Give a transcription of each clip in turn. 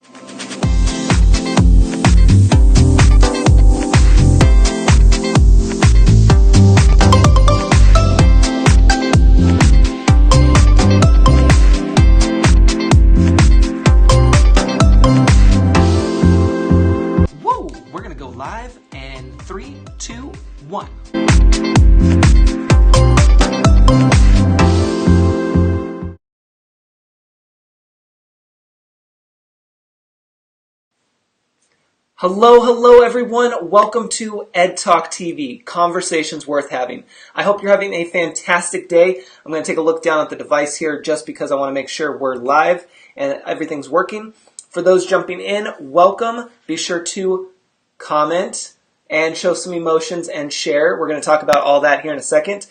Whoa, we're gonna go live in 3, 2, 1. Hello everyone. Welcome to Ed Talk TV, Conversations Worth Having. I hope you're having a fantastic day. I'm going to take a look down at the device here just because I want to make sure we're live and everything's working. For those jumping in, welcome. Be sure to comment and show some emotions and share. We're going to talk about all that here in a second.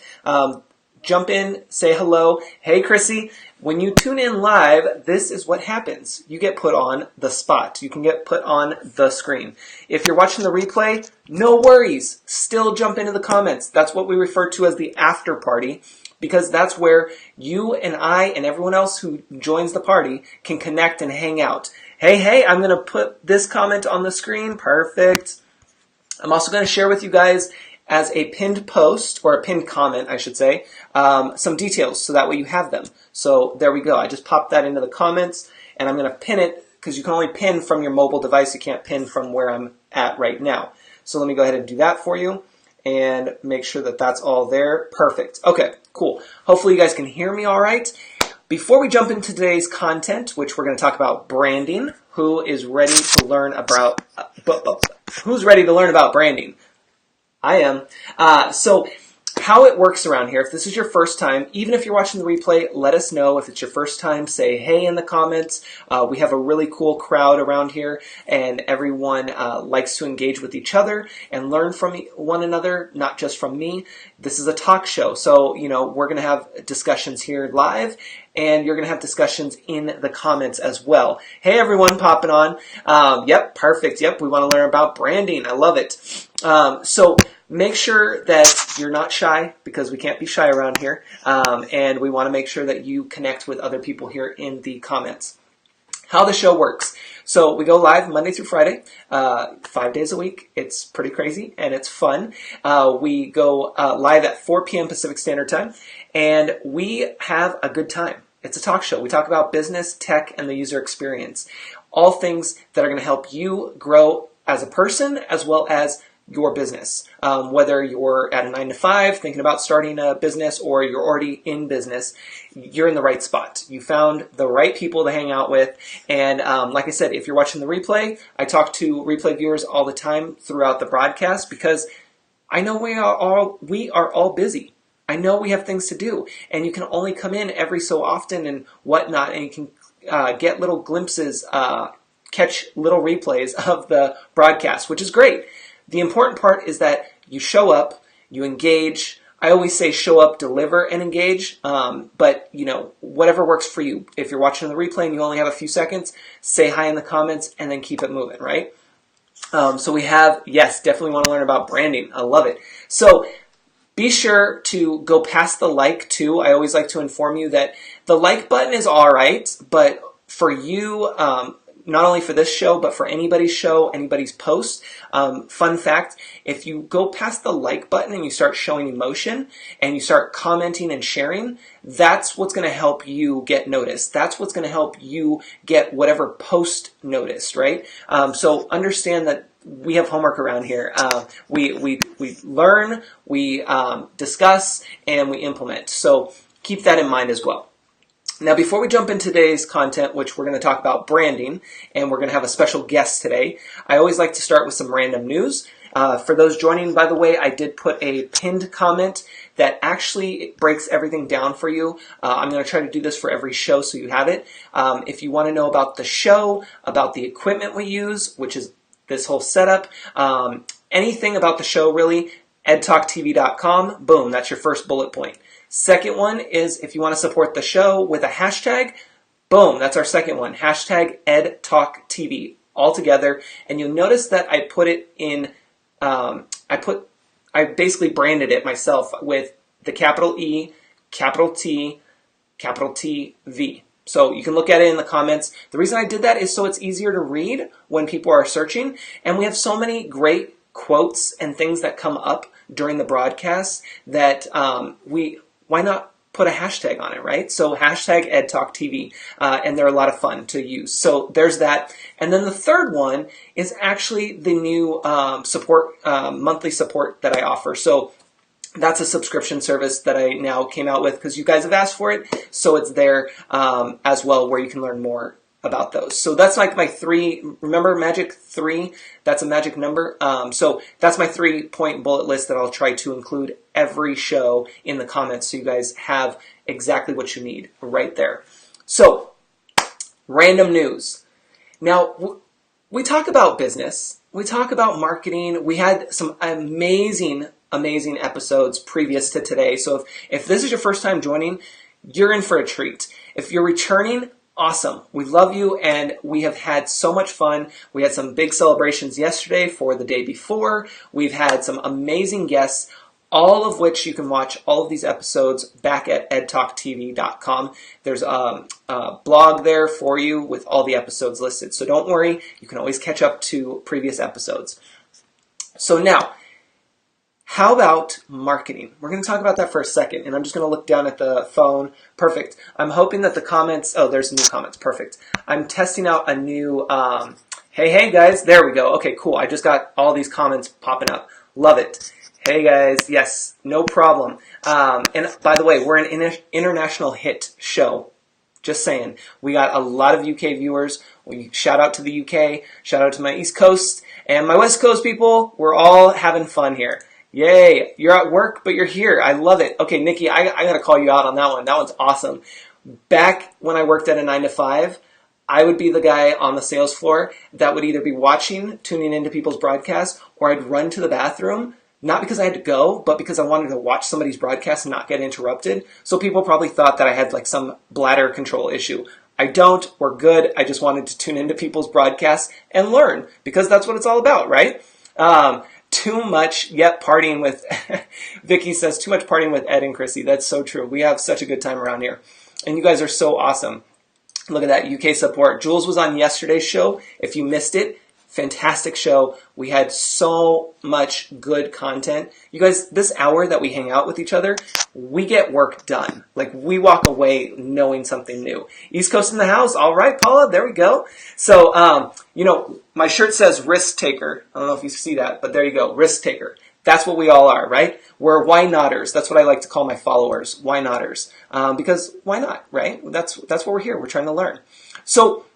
Jump in, say hello. Hey, Chrissy. When you tune in live, this is what happens. You get put on the spot. You can get put on the screen. If you're watching the replay, no worries. Still jump into the comments. That's what we refer to as the after party, because that's where you and I and everyone else who joins the party can connect and hang out. Hey, I'm going to put this comment on the screen. Perfect. I'm also going to share with you guys as a pinned post, or a pinned comment, I should say, some details, so that way you have them. So there we go. I just popped that into the comments, and I'm going to pin it, because you can only pin from your mobile device. You can't pin from where I'm at right now. So let me go ahead and do that for you, and make sure that that's all there. Perfect. Okay, cool. Hopefully you guys can hear me all right. Before we jump into today's content, which we're going to talk about branding, who's ready to learn about branding? I am. So how it works around here, if this is your first time, even if you're watching the replay, let us know. If it's your first time, say hey in the comments. We have a really cool crowd around here, and everyone likes to engage with each other and learn from one another, not just from me. This is a talk show, so we're going to have discussions here live, and you're going to have discussions in the comments as well. Hey everyone popping on. Yep, perfect. Yep, we want to learn about branding. I love it. So make sure that you're not shy, because we can't be shy around here. And we want to make sure that you connect with other people here in the comments. How the show works. So we go live Monday through Friday, 5 days a week. It's pretty crazy and it's fun. We go live at 4 p.m. Pacific Standard Time, and we have a good time. It's a talk show. We talk about business, tech, and the user experience. All things that are going to help you grow as a person as well as your business. Whether you're at a 9-to-5 thinking about starting a business, or you're already in business, you're in the right spot. You found the right people to hang out with. And like I said, if you're watching the replay, I talk to replay viewers all the time throughout the broadcast, because I know we are all busy. I know we have things to do, and you can only come in every so often and whatnot, and you can get little glimpses, catch little replays of the broadcast, which is great. The important part is that you show up, you engage. I always say show up, deliver, and engage. But whatever works for you. If you're watching the replay and you only have a few seconds, say hi in the comments and then keep it moving, right? So we have, yes, definitely want to learn about branding. I love it. So be sure to go past the like too. I always like to inform you that the like button is all right, but for you, not only for this show, but for anybody's show, anybody's post. Fun fact, if you go past the like button and you start showing emotion and you start commenting and sharing, that's what's going to help you get noticed. That's what's going to help you get whatever post noticed, right? So understand that we have homework around here. We learn, we discuss, and we implement. So keep that in mind as well. Now, before we jump into today's content, which we're going to talk about branding, and we're going to have a special guest today, I always like to start with some random news. For those joining, by the way, I did put a pinned comment that actually breaks everything down for you. I'm going to try to do this for every show so you have it. If you want to know about the show, about the equipment we use, which is this whole setup, anything about the show really, edtalktv.com, boom, that's your first bullet point. Second one is if you want to support the show with a hashtag, boom, that's our second one, hashtag EdTalkTV, all together. And you'll notice that I put it in, I basically branded it myself with the capital E, capital T, capital T, V. So you can look at it in the comments. The reason I did that is so it's easier to read when people are searching. And we have so many great quotes and things that come up during the broadcast that why not put a hashtag on it, right? So hashtag EdTalkTV, and they're a lot of fun to use. So there's that. And then the third one is actually the new monthly support that I offer. So that's a subscription service that I now came out with because you guys have asked for it. So it's there as well where you can learn more about those. So that's like my 3, remember magic 3? That's a magic number. So that's my 3-point bullet list that I'll try to include every show in the comments so you guys have exactly what you need right there. So, random news. Now, we talk about business. We talk about marketing. We had some amazing episodes previous to today. So if this is your first time joining, you're in for a treat. If you're returning, awesome. We love you and we have had so much fun. We had some big celebrations yesterday for the day before. We've had some amazing guests, all of which you can watch all of these episodes back at edtalktv.com. There's a blog there for you with all the episodes listed. So don't worry, you can always catch up to previous episodes. So now, how about marketing? We're going to talk about that for a second, and I'm just going to look down at the phone. Perfect. I'm hoping that the comments, oh, there's new comments. Perfect. I'm testing out a new, hey guys, there we go. Okay, cool. I just got all these comments popping up. Love it. Hey guys, yes, no problem. And by the way, we're an international hit show. Just saying. We got a lot of UK viewers. We shout out to the UK, shout out to my East Coast, and my West Coast people. We're all having fun here. Yay, you're at work, but you're here. I love it. Okay, Nikki, I got to call you out on that one. That one's awesome. Back when I worked at a 9 to 5, I would be the guy on the sales floor that would either be tuning into people's broadcasts, or I'd run to the bathroom, not because I had to go, but because I wanted to watch somebody's broadcast and not get interrupted. So people probably thought that I had like some bladder control issue. I don't. We're good. I just wanted to tune into people's broadcasts and learn, because that's what it's all about, right? Too much, partying with, Vicky says, too much partying with Ed and Chrissy. That's so true. We have such a good time around here. And you guys are so awesome. Look at that, UK support. Jules was on yesterday's show. If you missed it, fantastic show. We had so much good content. You guys, this hour that we hang out with each other, we get work done. Like, we walk away knowing something new. East Coast in the house. All right, Paula, there we go. So, my shirt says risk taker. I don't know if you see that, but there you go, risk taker. That's what we all are, right? We're why notters. That's what I like to call my followers, why notters. Because why not, right? That's what we're here. We're trying to learn. So,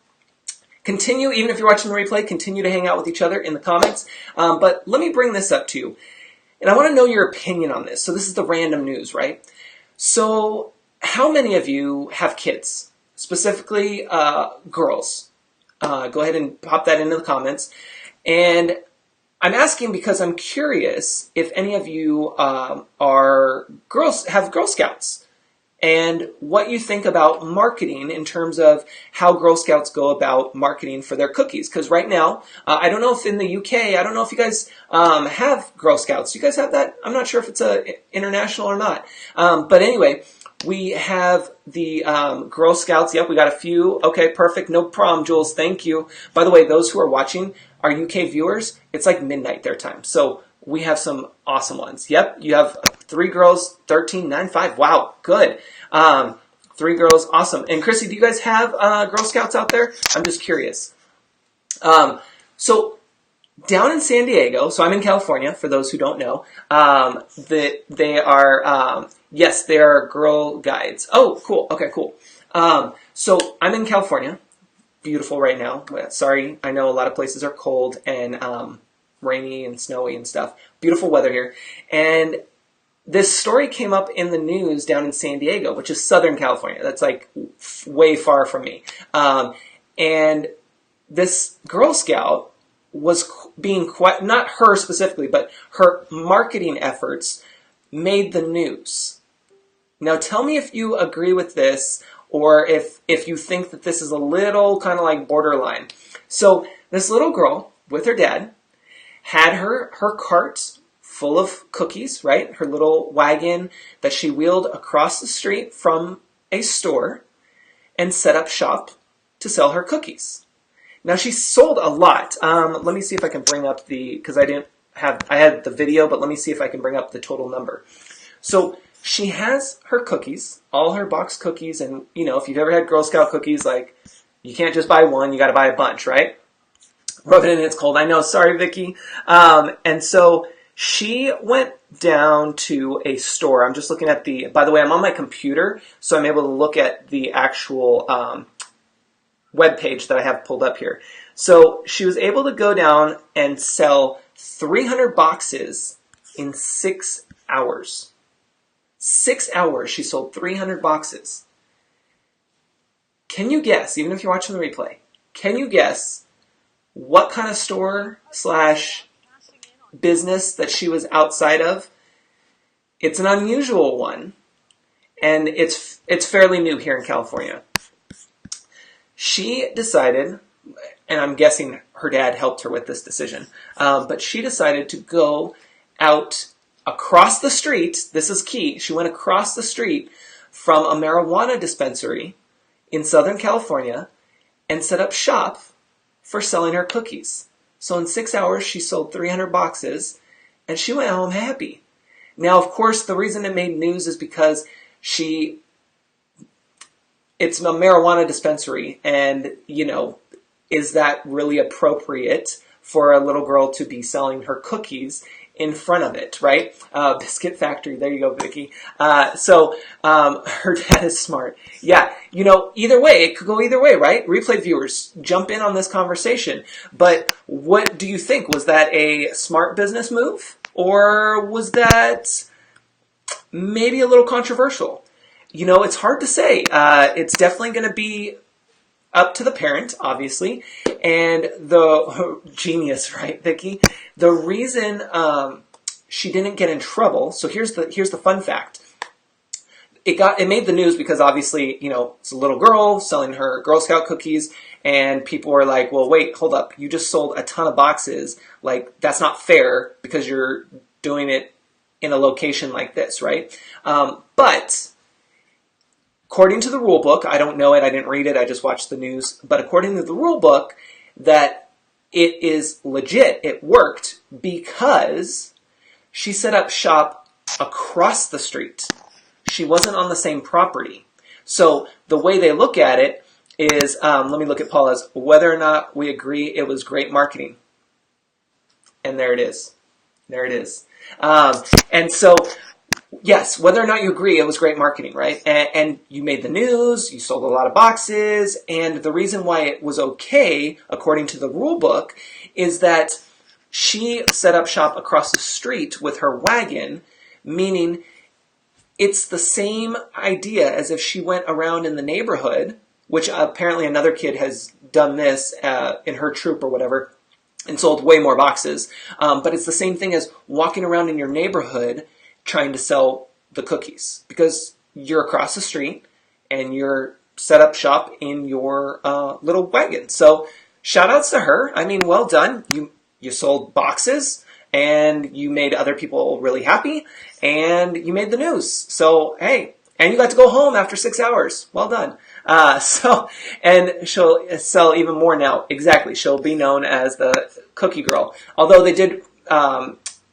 continue, even if you're watching the replay, continue to hang out with each other in the comments. But let me bring this up to you. And I want to know your opinion on this. So this is the random news, right? So how many of you have kids? Specifically, girls. Go ahead and pop that into the comments. And I'm asking because I'm curious if any of you have Girl Scouts. And what you think about marketing in terms of how Girl Scouts go about marketing for their cookies. Because right now, I don't know if in the UK, I don't know if you guys have Girl Scouts. Do you guys have that? I'm not sure if it's international or not. But anyway, we have the Girl Scouts. Yep, we got a few. Okay, perfect. No problem, Jules. Thank you. By the way, those who are watching, our UK viewers, it's like midnight their time. So we have some awesome ones. Yep, you have 3 girls, 13, 9, 5. Wow, good. 3 girls, awesome. And Chrissy, do you guys have Girl Scouts out there? I'm just curious. So down in San Diego, so I'm in California, for those who don't know, they are, yes, they are Girl Guides. Oh, cool. Okay, cool. So I'm in California. Beautiful right now. Sorry, I know a lot of places are cold and rainy and snowy and stuff. Beautiful weather here. And this story came up in the news down in San Diego, which is Southern California. That's like way far from me. And this Girl Scout was being quite, not her specifically, but her marketing efforts made the news. Now tell me if you agree with this, or if you think that this is a little kind of like borderline. So this little girl with her dad had her cart full of cookies, right? Her little wagon that she wheeled across the street from a store. and set up shop to sell her cookies. Now, she sold a lot. Let me see if I can bring up because I had the video, but let me see if I can bring up the total number. So she has her cookies, all her box cookies, and if you've ever had Girl Scout cookies, like, you can't just buy one, you got to buy a bunch, right? Rub it in, it's cold. I know, sorry, Vicky. And so she went down to a store. I'm just looking at by the way, I'm on my computer, so I'm able to look at the actual web page that I have pulled up here. So she was able to go down and sell 300 boxes in 6 hours. 6 hours, she sold 300 boxes. Can you guess, even if you're watching the replay, can you guess what kind of store / business that she was outside of? It's an unusual one, and it's fairly new here in California. She decided, and I'm guessing her dad helped her with this decision, but she decided to go out across the street. This is key. She went across the street from a marijuana dispensary in Southern California and set up shop for selling her cookies. So in 6 hours, she sold 300 boxes, and she went home happy. Now, of course, the reason it made news is because it's a marijuana dispensary, and, is that really appropriate for a little girl to be selling her cookies in front of it, right? Biscuit Factory, there you go, Vicky. So her dad is smart. Yeah, either way, it could go either way, right? Replay viewers, jump in on this conversation. But what do you think? Was that a smart business move? Or was that maybe a little controversial? It's hard to say. It's definitely going to be up to the parent, obviously, and the genius, right, Vicky? The reason she didn't get in trouble. So here's the fun fact. It made the news because obviously, it's a little girl selling her Girl Scout cookies, and people were like, well, wait, hold up. You just sold a ton of boxes. Like, that's not fair because you're doing it in a location like this, right? But according to the rule book, I don't know it, I didn't read it, I just watched the news, but according to the rule book, that it is legit, it worked, because she set up shop across the street. She wasn't on the same property. So the way they look at it is, let me look at Paula's, whether or not we agree it was great marketing. And there it is. There it is. And so, yes, whether or not you agree, it was great marketing, right? And you made the news, you sold a lot of boxes, and the reason why it was okay, according to the rule book, is that she set up shop across the street with her wagon, meaning it's the same idea as if she went around in the neighborhood, which apparently another kid has done this in her troop or whatever, and sold way more boxes. But it's the same thing as walking around in your neighborhood trying to sell the cookies, because you're across the street and you're set up shop in your little wagon. So shout outs to her. I mean, well done. You sold boxes and you made other people really happy and you made the news. So, hey, and you got to go home after 6 hours. Well done. And she'll sell even more now. Exactly. She'll be known as the Cookie Girl. Although they did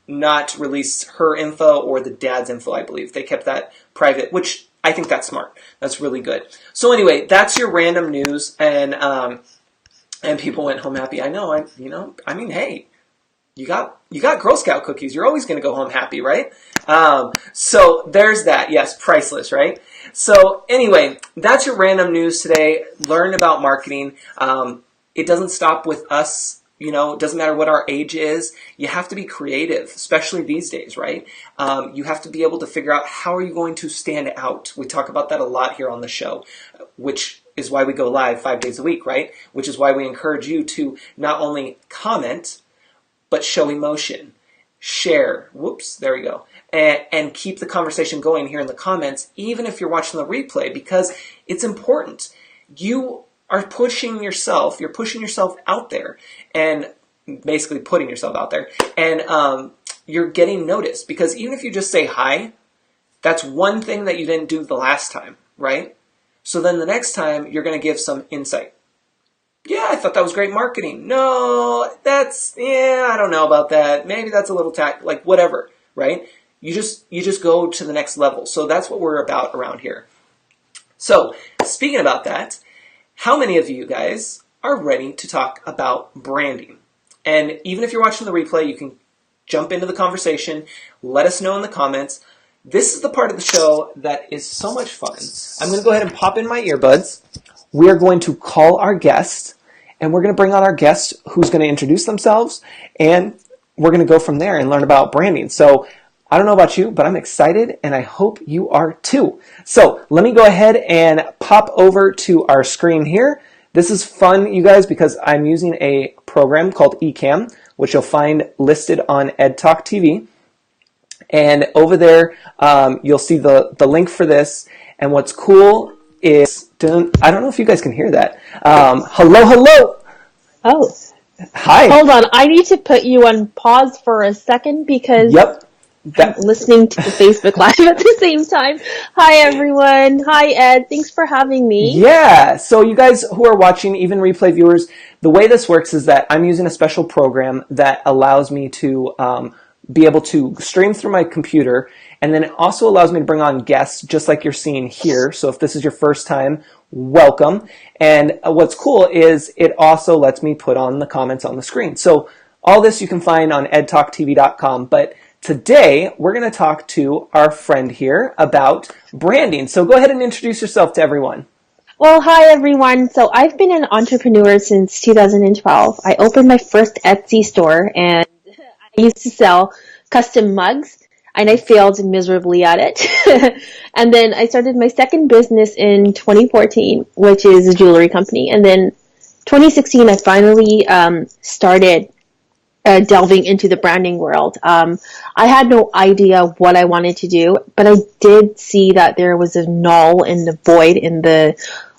not release her info or the dad's info, I believe. They kept that private, which I think that's smart. That's really good. So anyway, that's your random news, and people went home happy. I know, I mean, hey, you got Girl Scout cookies. You're always going to go home happy, right? So there's that. Yes, priceless, right? So anyway, that's your random news today. Learn about marketing. It doesn't stop with us. It doesn't matter what our age is. You have to be creative, especially these days, right? You have to be able to figure out how are you going to stand out. We talk about that a lot here on the show, which is why we go live 5 days a week, right? Which is why we encourage you to not only comment, but show emotion, share, there we go, and keep the conversation going here in the comments, even if you're watching the replay, because it's important. You are pushing yourself, you're pushing yourself out there, and basically putting yourself out there, and you're getting noticed, because even if you just say hi, that's one thing that you didn't do the last time, right? So then the next time you're going to give some insight. Yeah, I thought that was great marketing. No, I don't know about that. Maybe that's a little like whatever, right? You just go to the next level. So that's what we're about around here. So speaking about that, how many of you guys are ready to talk about branding? And even if you're watching the replay, you can jump into the conversation. Let us know in the comments. This is the part of the show that is so much fun. I'm going to go ahead and pop in my earbuds. We are going to call our guest, and we're going to bring on our guest who's going to introduce themselves, and we're going to go from there and learn about branding. So I don't know about you, but I'm excited, and I hope you are too. So let me go ahead and pop over to our screen here. This is fun, you guys, because I'm using a program called eCam, which you'll find listed on EdTalk TV. And over there, you'll see the link for this. And what's cool is, I don't know if you guys can hear that. Hello. Oh. Hi. Hold on. I need to put you on pause for a second because I'm listening to the Facebook Live at the same time. Hi, everyone. Hi, Ed. Thanks for having me. Yeah. So you guys who are watching, even replay viewers, the way this works is that I'm using a special program that allows me to be able to stream through my computer, and then it also allows me to bring on guests just like you're seeing here. So if this is your first time, welcome. And what's cool is it also lets me put on the comments on the screen. So all this you can find on edtalktv.com. But today we're going to talk to our friend here about branding. So go ahead and introduce yourself to everyone. Well, hi, everyone. So I've been an entrepreneur since 2012. I opened my first Etsy store, and I used to sell custom mugs, and I failed miserably at it. And then I started my second business in 2014, which is a jewelry company. And then 2016, I finally started delving into the branding world. I had no idea what I wanted to do, but I did see that there was a null in the void in the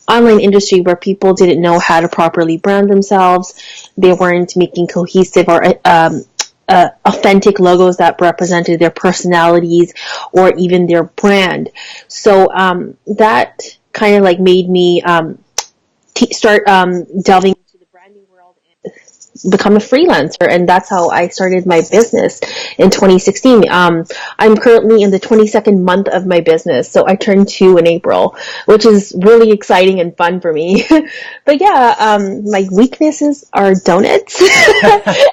online industry where people didn't know how to properly brand themselves. They weren't making cohesive or authentic logos that represented their personalities or even their brand. So that kind of like made me start delving into the branding world and become a freelancer, and that's how I started my business in 2016. I'm currently in the 22nd month of my business, so I turned 2 in April, which is really exciting and fun for me. But yeah, my weaknesses are donuts,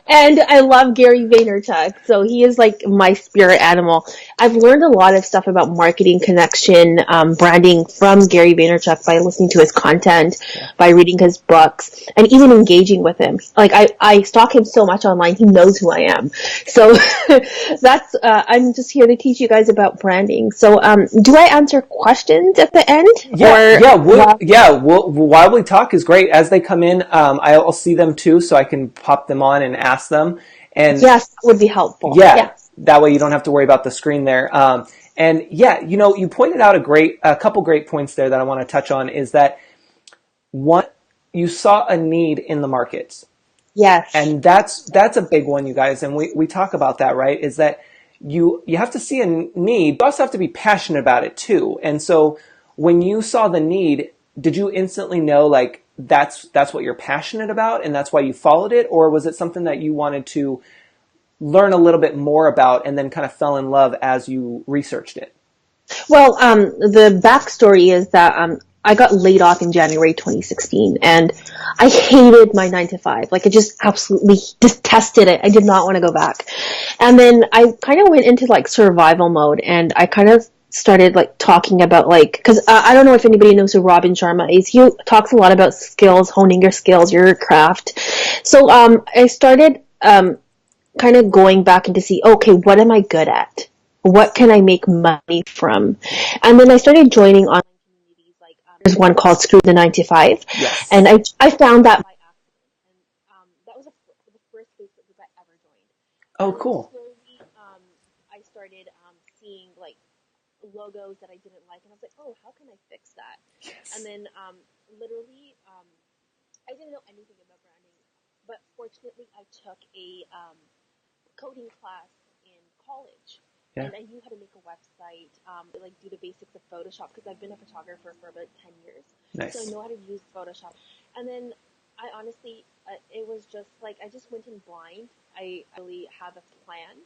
and I love Gary Vaynerchuk, so he is like my spirit animal. I've learned a lot of stuff about marketing, connection, branding from Gary Vaynerchuk by listening to his content, by reading his books, and even engaging with him. Like I stalk him so much online, he knows who I am. So that's I'm just here to teach you guys about branding. So do I answer questions at the end? While we talk is great. As they come in, I'll see them too, so I can pop them on and ask them. And yes, that would be helpful. Yeah, that way you don't have to worry about the screen there. And yeah, you pointed out a couple great points there that I want to touch on. Is that one, you saw a need in the market. Yes. And that's a big one, you guys. And we talk about that, right? Is that you have to see a need, but you also have to be passionate about it too. And so when you saw the need, did you instantly know like that's what you're passionate about and that's why you followed it? Or was it something that you wanted to learn a little bit more about and then kind of fell in love as you researched it? Well, the backstory is that I got laid off in January 2016, and I hated my 9 to 5. Like, I just absolutely detested it. I did not want to go back. And then I kind of went into like survival mode, and I kind of started like talking about like, because I don't know if anybody knows who Robin Sharma is. He talks a lot about skills, honing your skills, your craft. So I started kind of going back and to see, okay, what am I good at? What can I make money from? And then I started joining online communities. Like there's one called Screw the 9 to 5, Yes. and I found that by accident, and that was the first Facebook group I ever joined. Oh, cool. Slowly, I started seeing like logos that I didn't like, and I was like, oh, how can I fix that? Yes. And then literally, I didn't know anything about branding, but fortunately, I took a coding class in college. Yeah. and I knew how to make a website, like do the basics of Photoshop because I've been a photographer for about 10 years. So I Nice. know how to use Photoshop. And then I honestly, it was just like, I just went in blind. I really have a plan.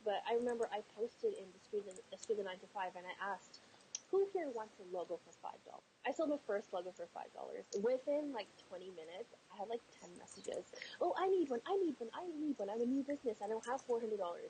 But I remember I posted in the Screw the 9 to 5 and I asked, who here wants a logo for $5? I sold my first logo for $5. Within like 20 minutes, I had like 10 messages. Oh, I need one, I need one, I need one. I'm a new business. I don't have $400.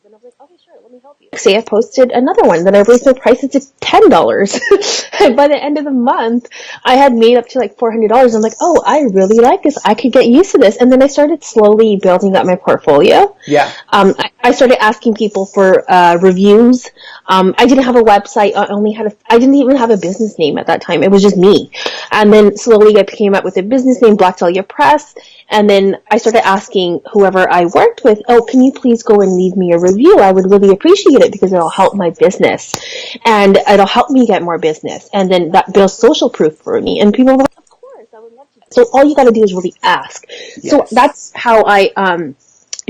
And I was like, okay, sure, let me help you. Say I posted another one, then I raised the prices to $10. By the end of the month, I had made up to like $400. I'm like, oh, I really like this. I could get used to this. And then I started slowly building up my portfolio. Yeah. I started asking people for reviews. I didn't have a website. I didn't even have a business name at that time. It was just me. And then slowly I came up with a business name, Black Dahlia Press. And then I started asking whoever I worked with, oh, can you please go and leave me a review? I would really appreciate it because it'll help my business. And it'll help me get more business. And then that builds social proof for me. And people were like, of course, I would love to. So all you got to do is really ask. Yes. So that's how I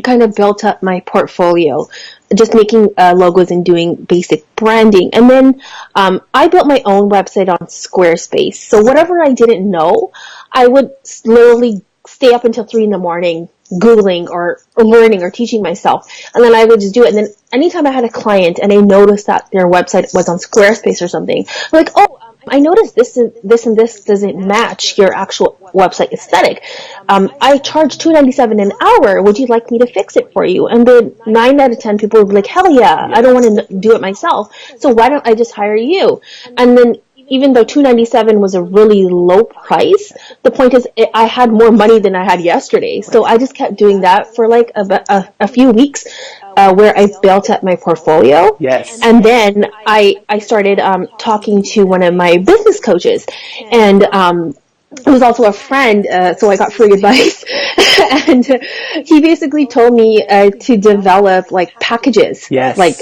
kind of built up my portfolio, just making logos and doing basic branding. And then I built my own website on Squarespace. So whatever I didn't know, I would literally stay up until 3 a.m. Googling or learning or teaching myself. And then I would just do it. And then anytime I had a client and I noticed that their website was on Squarespace or something, I'm like, oh, I noticed this and this doesn't match your actual website aesthetic. I charge $2.97 an hour. Would you like me to fix it for you? And then 9 out of 10 people would be like, hell yeah, I don't want to do it myself. So why don't I just hire you? And then even though $2.97 was a really low price, the point is I had more money than I had yesterday. So I just kept doing that for like a few weeks. Where I built up my portfolio. Yes. And then I started talking to one of my business coaches. And it was also a friend, so I got free advice. And he basically told me to develop like packages. Yes. Like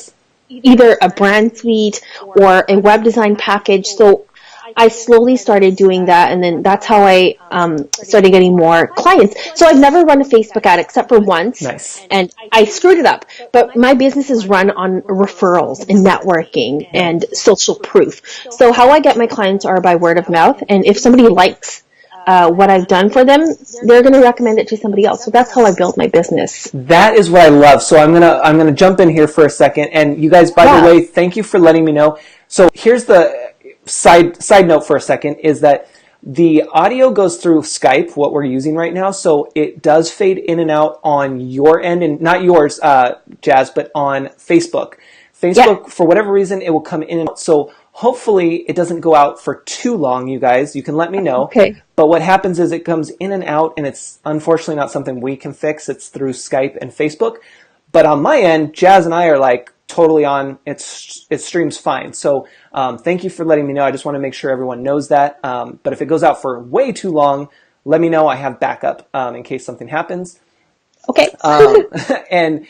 either a brand suite or a web design package. So I slowly started doing that, and then that's how I started getting more clients. So I've never run a Facebook ad except for once, Nice. and I screwed it up. But my business is run on referrals and networking and social proof. So how I get my clients are by word of mouth, and if somebody likes what I've done for them, they're going to recommend it to somebody else. So that's how I built my business. That is what I love. So I'm gonna jump in here for a second, and you guys, by the way, thank you for letting me know. So here's the side note for a second is that the audio goes through Skype, what we're using right now, so it does fade in and out on your end, and not yours, Jas, but on Facebook. Facebook, for whatever reason, it will come in and out. So hopefully it doesn't go out for too long, you guys. You can let me know. Okay. But what happens is it comes in and out, and it's unfortunately not something we can fix. It's through Skype and Facebook. But on my end, Jas and I are like totally on. It streams fine. So thank you for letting me know. I just want to make sure everyone knows that. But if it goes out for way too long, let me know. I have backup in case something happens. Okay. And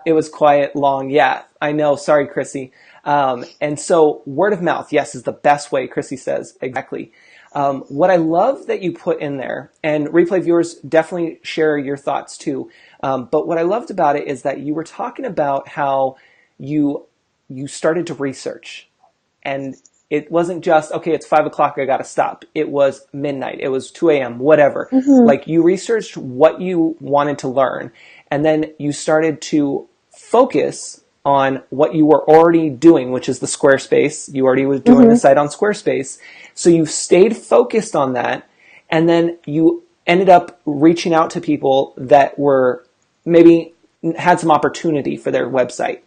it was quiet long. Yeah, I know. Sorry, Chrissy. And so word of mouth, yes, is the best way, Chrissy says. Exactly. What I love that you put in there, and replay viewers, definitely share your thoughts too. But what I loved about it is that you were talking about how you started to research, and it wasn't just, okay, it's 5 o'clock, I got to stop. It was midnight. It was 2 a.m., whatever. Mm-hmm. Like you researched what you wanted to learn, and then you started to focus on what you were already doing, which is the Squarespace. You already were doing the site on Squarespace. So you stayed focused on that, and then you ended up reaching out to people that were maybe had some opportunity for their website.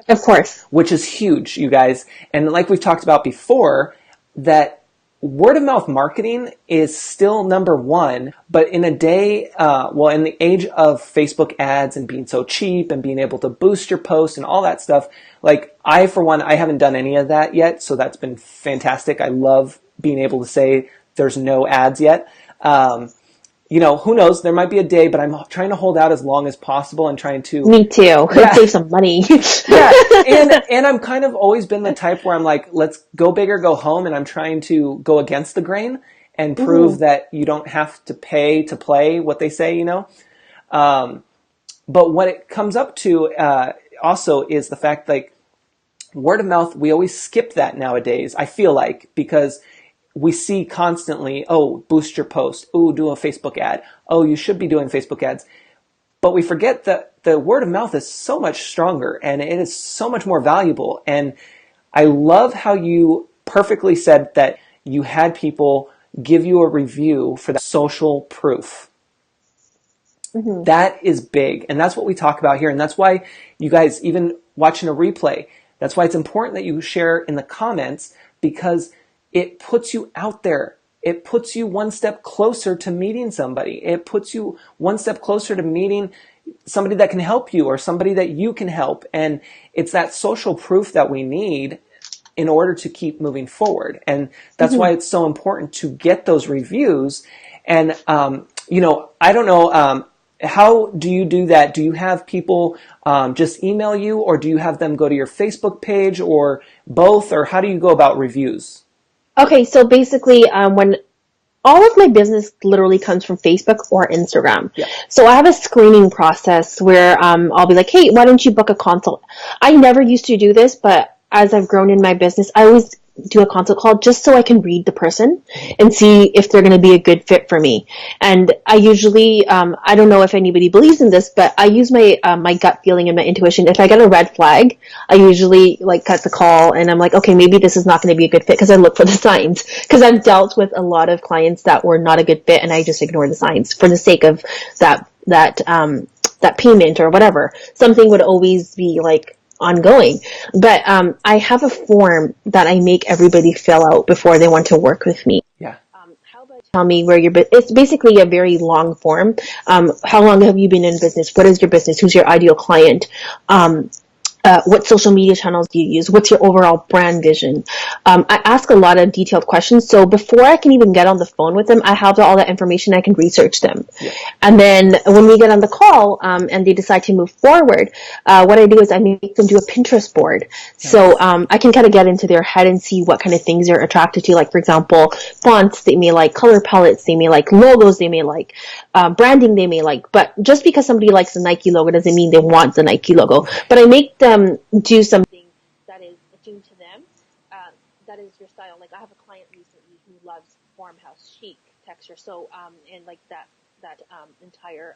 Of course. Which is huge, you guys. And like we've talked about before, that word of mouth marketing is still number one, but in a day, in the age of Facebook ads and being so cheap and being able to boost your post and all that stuff, like I, for one, I haven't done any of that yet, so that's been fantastic. I love being able to say there's no ads yet. Who knows? There might be a day, but I'm trying to hold out as long as possible and trying to... Me too. Yeah. Save some money. Yeah, and I'm kind of always been the type where I'm like, let's go big or go home, and I'm trying to go against the grain and prove that you don't have to pay to play, what they say, But what it comes up to also is the fact, like, word of mouth, we always skip that nowadays, I feel like, because we see constantly, oh, boost your post. Oh, do a Facebook ad. Oh, you should be doing Facebook ads. But we forget that the word of mouth is so much stronger and it is so much more valuable. And I love how you perfectly said that you had people give you a review for that social proof. Mm-hmm. That is big. And that's what we talk about here. And that's why you guys, even watching a replay, that's why it's important that you share in the comments, because it puts you out there. It puts you one step closer to meeting somebody. It puts you one step closer to meeting somebody that can help you or somebody that you can help. And it's that social proof that we need in order to keep moving forward. And that's why it's so important to get those reviews. And, I don't know, how do you do that? Do you have people just email you, or do you have them go to your Facebook page, or both, or how do you go about reviews? Okay, so basically, when all of my business literally comes from Facebook or Instagram. Yeah. So I have a screening process where I'll be like, hey, why don't you book a consult? I never used to do this, but as I've grown in my business, I always do a consult call just so I can read the person and see if they're going to be a good fit for me. And I usually, I don't know if anybody believes in this, but I use my my gut feeling and my intuition. If I get a red flag, I usually cut the call and I'm like, okay, maybe this is not going to be a good fit, because I look for the signs. Because I've dealt with a lot of clients that were not a good fit and I just ignore the signs for the sake of that payment or whatever. Something would always be ongoing. But I have a form that I make everybody fill out before they want to work with me. Yeah. How about tell me where it's basically a very long form. How long have you been in business? What is your business? Who's your ideal client? What social media channels do you use? What's your overall brand vision? I ask a lot of detailed questions. So before I can even get on the phone with them, I have all that information. I can research them. Yeah. And then when we get on the call, and they decide to move forward, what I do is I make them do a Pinterest board. Nice. So, I can kind of get into their head and see what kind of things they're attracted to. Like, for example, fonts, they may like color palettes, they may like logos, they may like, branding, they may like. But just because somebody likes the Nike logo doesn't mean they want the Nike logo. But I make them do something that is attuned to them, that is your style. Like, I have a client recently who loves farmhouse chic texture, so and that entire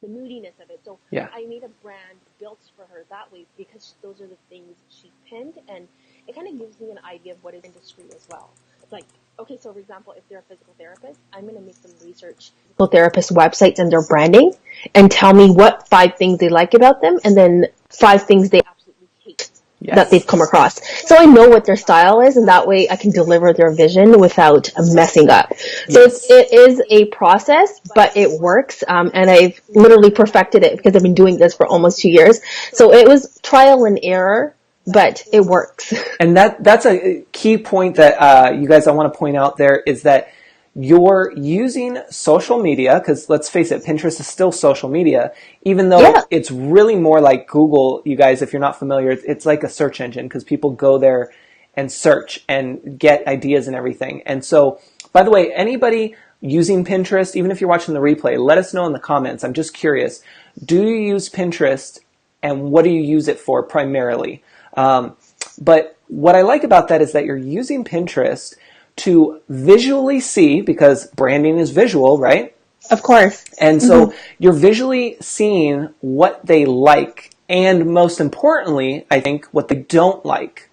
the moodiness of it. So yeah. I made a brand built for her that way, because those are the things she pinned, and it kind of gives me an idea of what is industry as well. Like, okay, so for example, if they're a physical therapist, I'm going to make them research physical therapist websites and their branding and tell me what 5 things they like about them, and then 5 things they absolutely hate. Yes. That they've come across. So I know what their style is, and that way I can deliver their vision without messing up. Yes. So it is a process, but it works. And I've literally perfected it because I've been doing this for almost 2 years. So it was trial and error, but it works. And that's a key point that you guys, I want to point out there, is that you're using social media, because let's face it, Pinterest is still social media, even though it's really more like Google. You guys, if you're not familiar, it's like a search engine, because people go there and search and get ideas and everything. And so, by the way, anybody using Pinterest, even if you're watching the replay, let us know in the comments. I'm just curious. Do you use Pinterest, and what do you use it for primarily? But what I like about that is that you're using Pinterest to visually see, because branding is visual, right? Of course. And so you're visually seeing what they like, and most importantly, I think, what they don't like.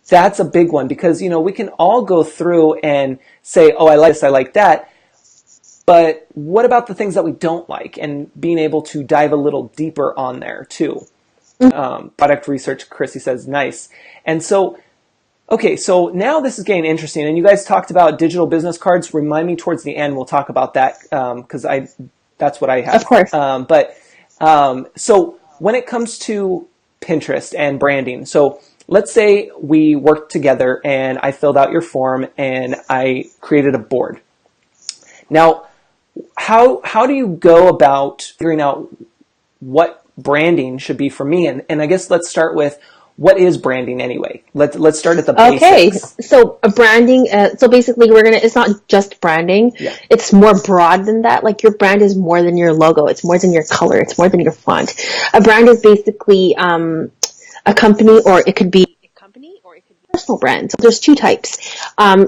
That's a big one, because, we can all go through and say, oh, I like this, I like that. But what about the things that we don't like, and being able to dive a little deeper on there too? Product research, Chrissy says, nice. And so, okay, so now this is getting interesting, and you guys talked about digital business cards. Remind me towards the end, we'll talk about that, because that's what I have. Of course. So when it comes to Pinterest and branding, so let's say we worked together and I filled out your form and I created a board. Now, how do you go about figuring out what branding should be for me? And I guess let's start with, what is branding anyway? Let's start at the basics. Okay, so branding. So basically, it's not just branding. Yeah. It's more broad than that. Like, your brand is more than your logo. It's more than your color. It's more than your font. A brand is basically a company, or it could be a personal brand. So there's two types. A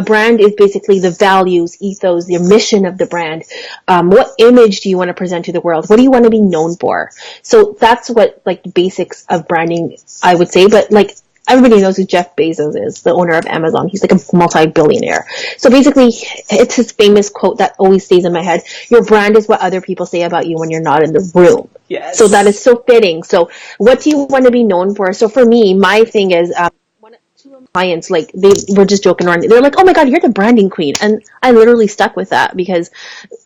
brand is basically the values, ethos, the mission of the brand. What image do you want to present to the world? What do you want to be known for? So that's what, like, the basics of branding, I would say. But, like, everybody knows who Jeff Bezos is, the owner of Amazon. He's like a multi-billionaire. So basically, it's his famous quote that always stays in my head: your brand is what other people say about you when you're not in the room. Yes. So that is so fitting. So what do you want to be known for? So for me, my thing is, two of my clients, like, they were just joking around. They're like, "Oh my God, you're the branding queen." And I literally stuck with that because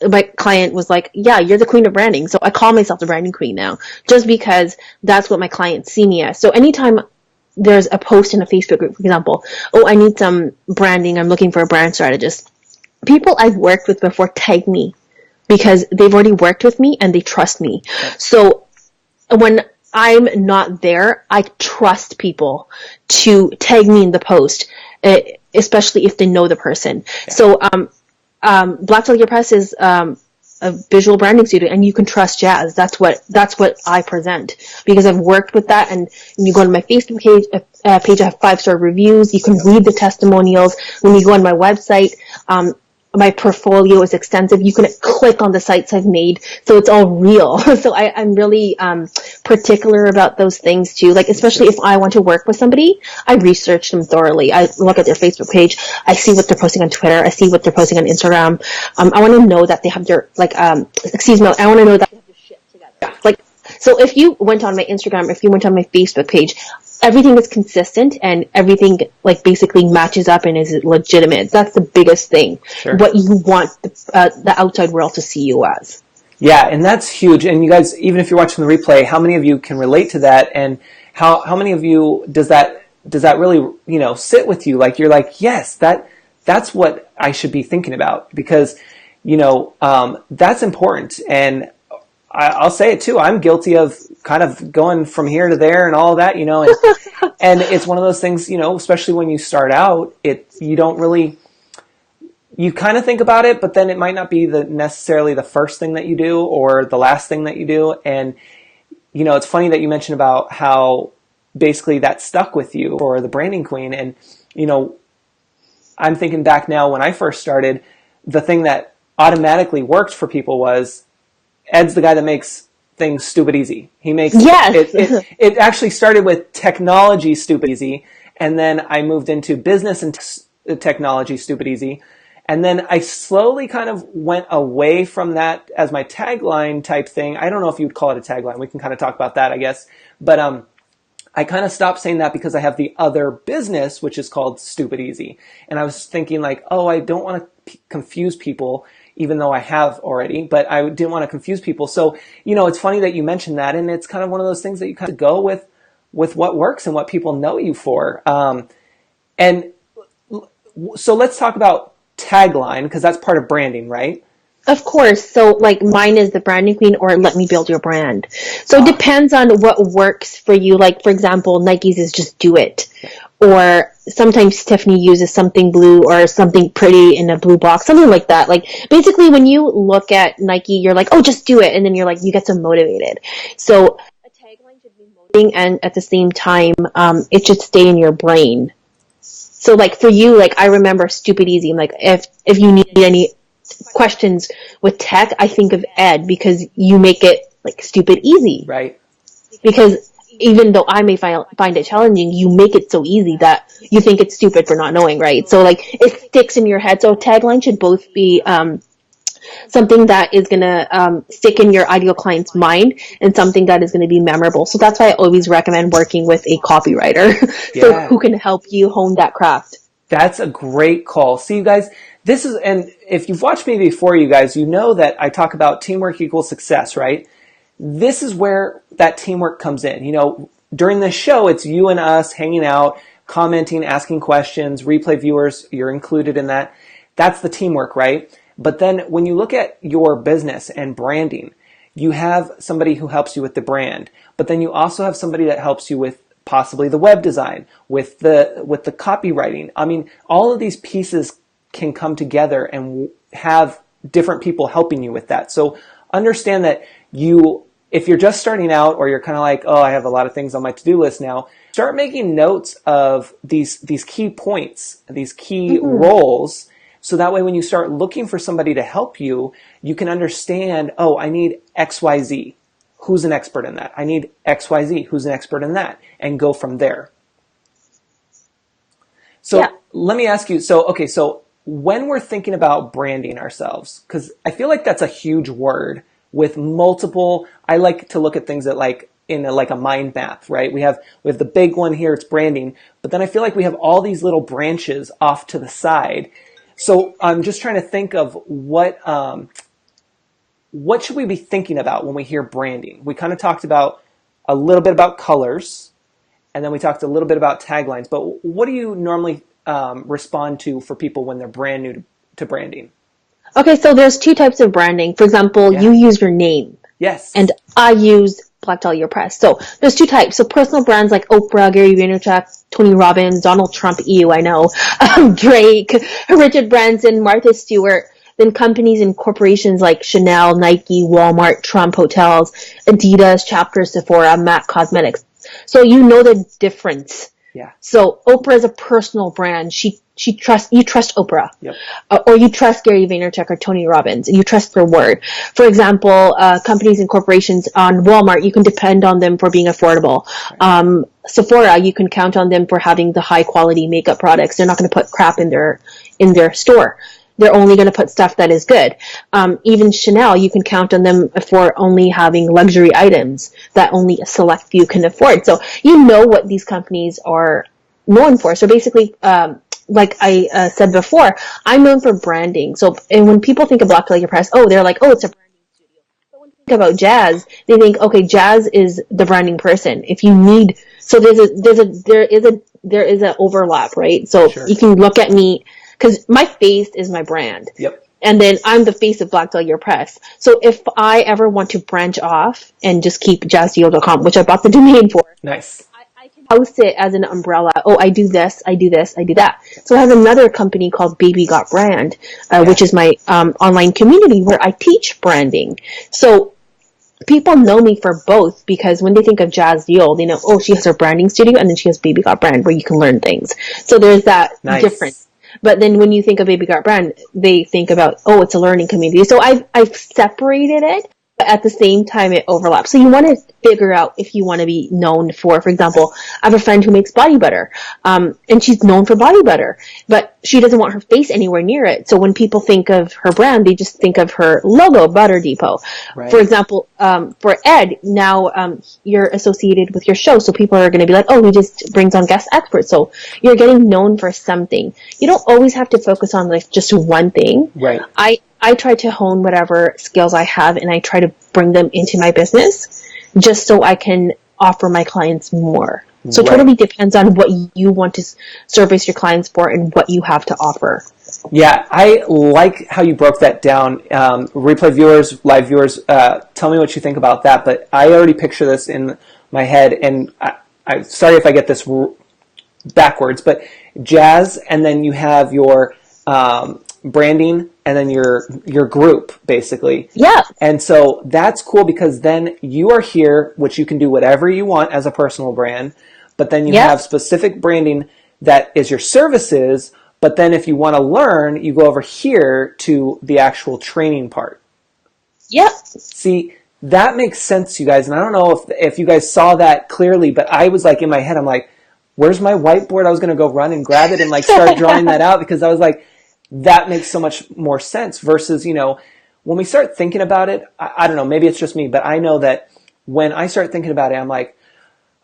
my client was like, "Yeah, you're the queen of branding." So I call myself the branding queen now, just because that's what my clients see me as. So anytime there's a post in a Facebook group, for example, "Oh, I need some branding. I'm looking for a brand strategist." People I've worked with before tag me because they've already worked with me and they trust me. So when I'm not there, I trust people to tag me in the post, especially if they know the person. Yeah. So, Black Dahlia Press is, a visual branding studio, and you can trust Jas. That's what I present, because I've worked with that. And you go on my Facebook page, I have 5-star reviews. You can read the testimonials. When you go on my website, my portfolio is extensive. You can click on the sites I've made, so it's all real. So I'm really particular about those things too. Like, especially if I want to work with somebody, I research them thoroughly. I look at their Facebook page. I see what they're posting on Twitter. I see what they're posting on Instagram. I want to know that they have their, like, I want to know that they have their shit together. Like, so if you went on my Instagram, if you went on my Facebook page, everything is consistent and everything, like, basically matches up and is legitimate. That's the biggest thing. Sure. What you want the outside world to see you as. Yeah, and that's huge. And you guys, even if you're watching the replay, how many of you can relate to that? And how many of you does that really, sit with you? Like, you're like, yes, that's what I should be thinking about, because, that's important. And I'll say it too. I'm guilty of kind of going from here to there and all of that, and it's one of those things, especially when you start out, you kind of think about it, but then it might not be necessarily the first thing that you do or the last thing that you do. And, it's funny that you mentioned about how basically that stuck with you, or the branding queen. And, I'm thinking back now, when I first started, the thing that automatically worked for people was, Ed's the guy that makes things stupid easy. He makes it actually started with technology stupid easy, and then I moved into business and technology stupid easy, and then I slowly kind of went away from that as my tagline type thing. I don't know if you would call it a tagline. We can kind of talk about that, I guess. But I kind of stopped saying that because I have the other business, which is called Stupid Easy, and I was thinking, like, oh, I don't want to confuse people, even though I have already, but I didn't want to confuse people. So, it's funny that you mentioned that, and it's kind of one of those things that you kind of go with what works and what people know you for. And so let's talk about tagline, because that's part of branding, right? Of course. So, like, mine is the branding queen, or let me build your brand. So it depends on what works for you. Like, for example, Nike's is just do it. Or sometimes Tiffany uses something blue or something pretty in a blue box, something like that. Like, basically, when you look at Nike, you're like, oh, just do it. And then you're like, you get so motivated. So a tagline should be motivating, and at the same time, it should stay in your brain. So, like, for you, like, I remember Stupid Easy. I'm like, if you need any questions with tech, I think of Ed, because you make it, like, stupid easy. Right. Because even though I may find it challenging, you make it so easy that you think it's stupid for not knowing, right? So, like, it sticks in your head. So tagline should both be something that is going to stick in your ideal client's mind, and something that is going to be memorable. So that's why I always recommend working with a copywriter who can help you hone that craft. That's a great call. See, you guys, and if you've watched me before, you guys, you know that I talk about teamwork equals success, right? This is where that teamwork comes in. During this show, it's you and us hanging out, commenting, asking questions, replay viewers, you're included in that. That's the teamwork, right? But then when you look at your business and branding, you have somebody who helps you with the brand, but then you also have somebody that helps you with possibly the web design, with the copywriting. I mean, all of these pieces can come together and have different people helping you with that. So understand that you if you're just starting out, or you're kind of like, oh, I have a lot of things on my to-do list now, start making notes of these key points, these key roles. So that way, when you start looking for somebody to help you, you can understand, oh, I need XYZ. Who's an expert in that? I need XYZ. Who's an expert in that? And go from there. So let me ask you, so when we're thinking about branding ourselves, because I feel like that's a huge word with multiple, I like to look at things that like in like a mind map, right? We have the big one here, it's branding, but then I feel like we have all these little branches off to the side. So I'm just trying to think of what should we be thinking about when we hear branding? We kind of talked about a little bit about colors, and then we talked a little bit about taglines, but what do you normally respond to for people when they're brand new to branding? Okay, so there's two types of branding. For example, you use your name. Yes. And I use Black Dahlia Press. So there's two types. So personal brands like Oprah, Gary Vaynerchuk, Tony Robbins, Donald Trump, ew, I know, Drake, Richard Branson, Martha Stewart. Then companies and corporations like Chanel, Nike, Walmart, Trump Hotels, Adidas, Chapter, Sephora, MAC Cosmetics. So you know the difference. Yeah. So Oprah is a personal brand. You trust Oprah. Yep. Or you trust Gary Vaynerchuk or Tony Robbins. You trust their word. For example, companies and corporations on Walmart, you can depend on them for being affordable. Right. Sephora, you can count on them for having the high quality makeup products. They're not going to put crap in their store. They're only going to put stuff that is good. Even Chanel, you can count on them for only having luxury items that only a select few can afford. So you know what these companies are known for. So basically, like I said before, I'm known for branding. So, and when people think of Black Dahlia Press, they're like, it's a branding studio. But when they think about Jas, they think, okay, Jas is the branding person. If you need, so there is a overlap, right? So you can look at me, because my face is my brand. Yep. And then I'm the face of Black Dahlia Press. So if I ever want to branch off and just keep jasdeol.com, which I bought the domain for. Nice. I can house it as an umbrella. I do this, I do this, I do that. So I have another company called Baby Got Brand, which is my online community where I teach branding. So people know me for both, because when they think of Jas Deol, they know, she has her branding studio, and then she has Baby Got Brand where you can learn things. So there's that difference. But then when you think of Baby Got Brand, they think about, it's a learning community. So I've separated it, but at the same time it overlaps. So you want to figure out if you want to be known for example, I have a friend who makes body butter, and she's known for body butter, but she doesn't want her face anywhere near it. So when people think of her brand, they just think of her logo, Butter Depot. Right. For example, for Ed, now you're associated with your show, so people are going to be like, he just brings on guest experts. So you're getting known for something. You don't always have to focus on like just one thing. Right. I try to hone whatever skills I have, and I try to bring them into my business just so I can offer my clients more. So it totally depends on what you want to service your clients for and what you have to offer. Yeah, I like how you broke that down. Replay viewers, live viewers, tell me what you think about that. But I already picture this in my head, and I'm sorry if I get this backwards, but Jas, and then you have your branding, and then your group, basically. Yeah. And so that's cool, because then you are here, which you can do whatever you want as a personal brand, but then you have specific branding that is your services, but then if you want to learn, you go over here to the actual training part. Yep. See, that makes sense, you guys, and I don't know if you guys saw that clearly, but I was like, in my head, I'm like, where's my whiteboard? I was going to go run and grab it and like start drawing that out, because I was like, that makes so much more sense versus, when we start thinking about it, I don't know, maybe it's just me, but I know that when I start thinking about it, I'm like,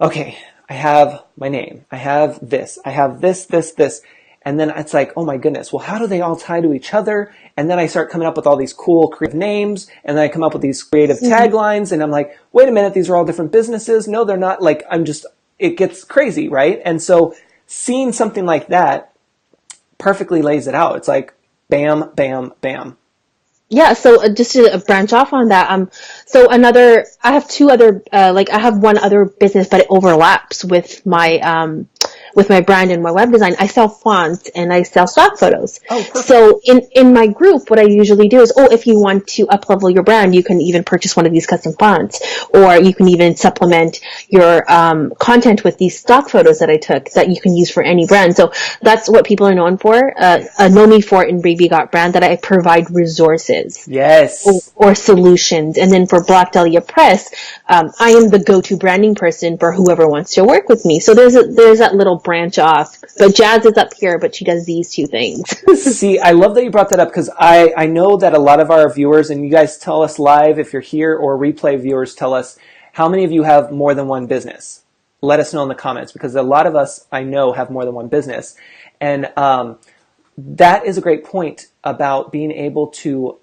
okay, I have my name, I have this, this, and then it's like, oh my goodness, well, how do they all tie to each other? And then I start coming up with all these cool creative names, and then I come up with these creative taglines, and I'm like, wait a minute, these are all different businesses. No, they're not. Like, it gets crazy, right? And so seeing something like that perfectly lays it out. It's like bam, bam, bam. Yeah, so just to branch off on that, I have two other, I have one other business, but it overlaps with my with my brand and my web design, I sell fonts and I sell stock photos. Oh, perfect. So in my group, what I usually do is, if you want to up-level your brand, you can even purchase one of these custom fonts, or you can even supplement your content with these stock photos that I took that you can use for any brand. So that's what people are known for, know me for in Baby Got Brand, that I provide resources. Yes. Or solutions. And then for Black Dahlia Press, I am the go-to branding person for whoever wants to work with me. So there's that little branch off. But Jas is up here, but she does these two things. See, I love that you brought that up, because I know that a lot of our viewers, and you guys tell us live if you're here, or replay viewers tell us how many of you have more than one business. Let us know in the comments, because a lot of us, I know, have more than one business. And that is a great point about being able to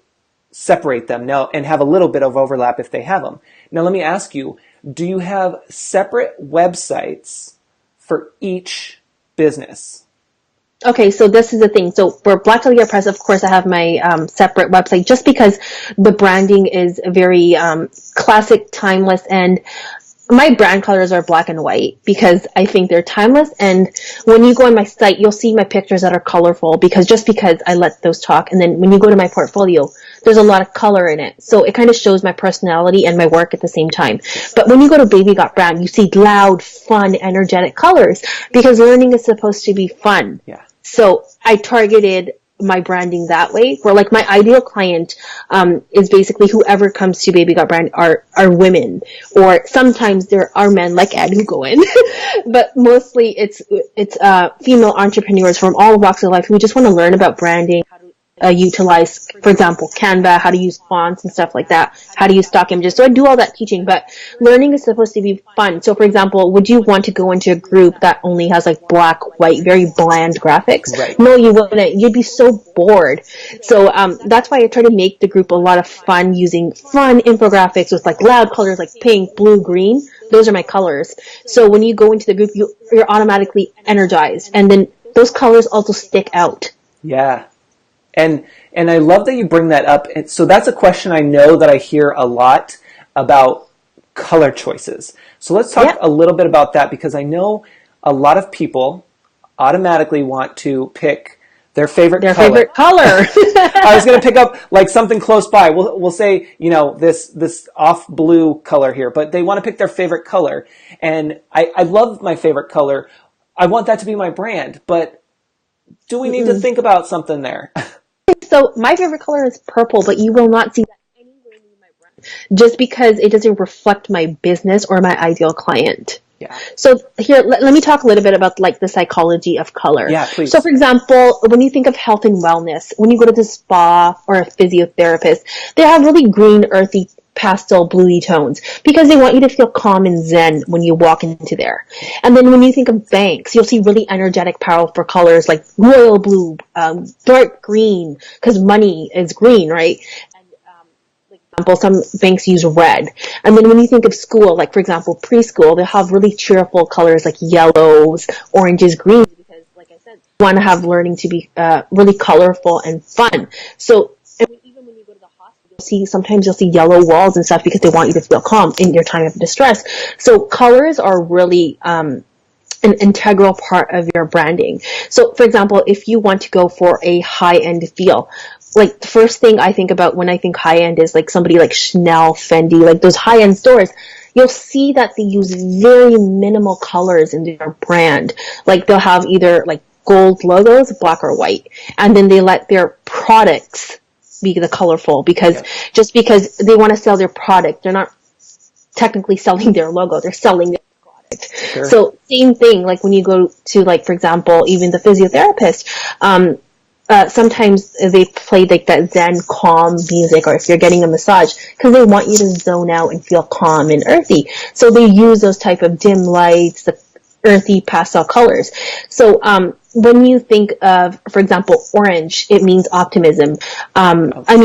separate them now and have a little bit of overlap if they have them. Now, let me ask you, do you have separate websites for each business? Okay, so this is the thing. So for Black Dahlia Press, of course, I have my separate website just because the branding is very classic, timeless, and my brand colors are black and white because I think they're timeless. And when you go on my site, you'll see my pictures that are colorful because I let those talk. And then when you go to my portfolio, there's a lot of color in it. So it kind of shows my personality and my work at the same time. But when you go to Baby Got Brand, you see loud, fun, energetic colors because learning is supposed to be fun. Yeah. So I targeted my branding that way, where like my ideal client is basically whoever comes to Baby Got Brand are women, or sometimes there are men like Ed who go in, but mostly it's female entrepreneurs from all walks of life who just want to learn about branding, how to utilize, for example, Canva, how to use fonts and stuff like that, how to use stock images. So I do all that teaching, but learning is supposed to be fun. So for example, would you want to go into a group that only has like black, white, very bland graphics? Right. No, you wouldn't. You'd be so bored. So that's why I try to make the group a lot of fun using fun infographics with like loud colors like pink, blue, green. Those are my colors. So when you go into the group, you're automatically energized. And then those colors also stick out. Yeah. And I love that you bring that up. And so that's a question I know that I hear a lot about color choices. So let's talk a little bit about that, because I know a lot of people automatically want to pick their favorite color. I was going to pick up like something close by. We'll say, this off blue color here, but they want to pick their favorite color. And I love my favorite color. I want that to be my brand, but do we need to think about something there? So my favorite color is purple, but you will not see that anywhere near my brand just because it doesn't reflect my business or my ideal client. Yeah. So here, let me talk a little bit about like the psychology of color. Yeah, please. So for example, when you think of health and wellness, when you go to the spa or a physiotherapist, they have really green, earthy, pastel bluey tones because they want you to feel calm and zen when you walk into there. And then when you think of banks, you'll see really energetic, powerful colors like royal blue, dark green, because money is green, right? And for example, some banks use red. And then when you think of school, like for example, preschool, they'll have really cheerful colors like yellows, oranges, greens, because like I said, you want to have learning to be really colorful and fun. So even when you go to the hospital, sometimes you'll see yellow walls and stuff because they want you to feel calm in your time of distress. So colors are really an integral part of your branding. So for example, if you want to go for a high-end feel, like the first thing I think about when I think high-end is like somebody like Chanel, Fendi, like those high-end stores. You'll see that they use very minimal colors in their brand. Like they'll have either like gold logos, black or white, and then they let their products be the colorful because just because they want to sell their product, they're not technically selling their logo, they're selling their product. Sure. So same thing, like when you go to like, for example, even the physiotherapist, sometimes they play like that zen, calm music, or if you're getting a massage, because they want you to zone out and feel calm and earthy. So they use those type of dim lights, the earthy pastel colors. So when you think of, for example, orange, it means optimism.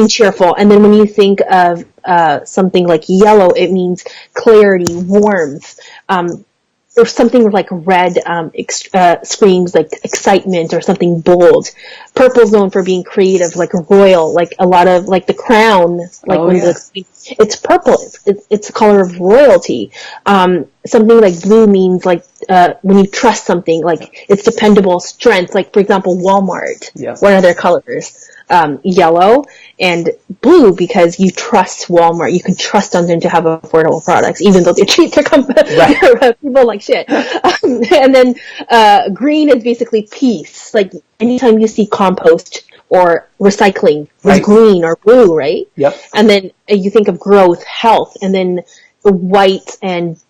Cheerful. And then when you think of something like yellow, it means clarity, warmth. Or something like red screams like excitement or something bold. Purple's known for being creative, like royal, like a lot of like the crown, like it's purple. It's a color of royalty. Something like blue means like when you trust something, like it's dependable strength, like for example, Walmart. Yeah. What are their colors? Yellow and blue, because you trust Walmart. You can trust on them to have affordable products, even though they treat their people like shit. And then green is basically peace. Like anytime you see compost or recycling, is green or blue, right? Yep. And then you think of growth, health, and then white and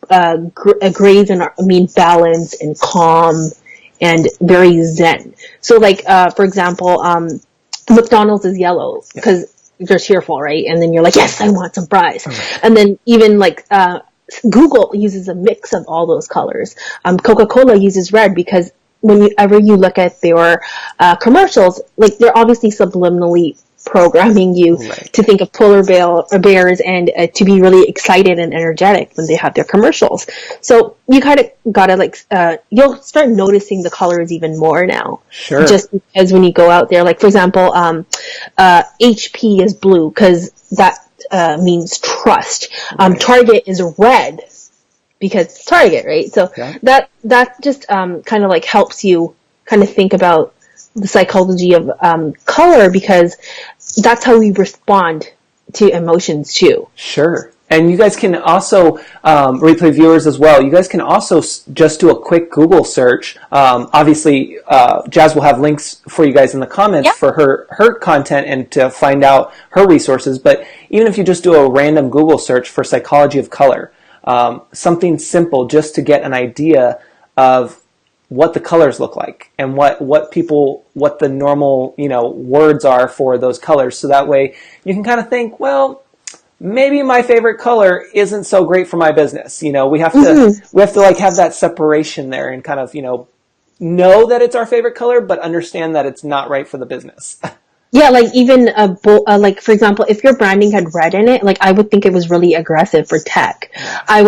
grays mean balance and calm and very zen. So like for example, McDonald's is yellow because they're cheerful, right? And then you're like, yes, I want some fries. And then even like Google uses a mix of all those colors. Coca-Cola uses red because whenever you look at their commercials, like they're obviously subliminally programming you to think of polar bears and to be really excited and energetic when they have their commercials. So you kind of gotta like you'll start noticing the colors even more now. Sure. Just because when you go out there, like for example, HP is blue because that means trust. Target is red because it's Target, right? So that just kind of like helps you kind of think about the psychology of color, because that's how we respond to emotions too. Sure. And you guys can also, replay viewers as well, you guys can also just do a quick Google search. Obviously, Jas will have links for you guys in the comments for her content and to find out her resources. But even if you just do a random Google search for psychology of color, something simple just to get an idea of what the colors look like and what the normal, words are for those colors. So that way you can kind of think, well, maybe my favorite color isn't so great for my business. We have to like have that separation there and kind of, know that it's our favorite color, but understand that it's not right for the business. Yeah, like even like for example, if your branding had red in it, like I would think it was really aggressive for tech. I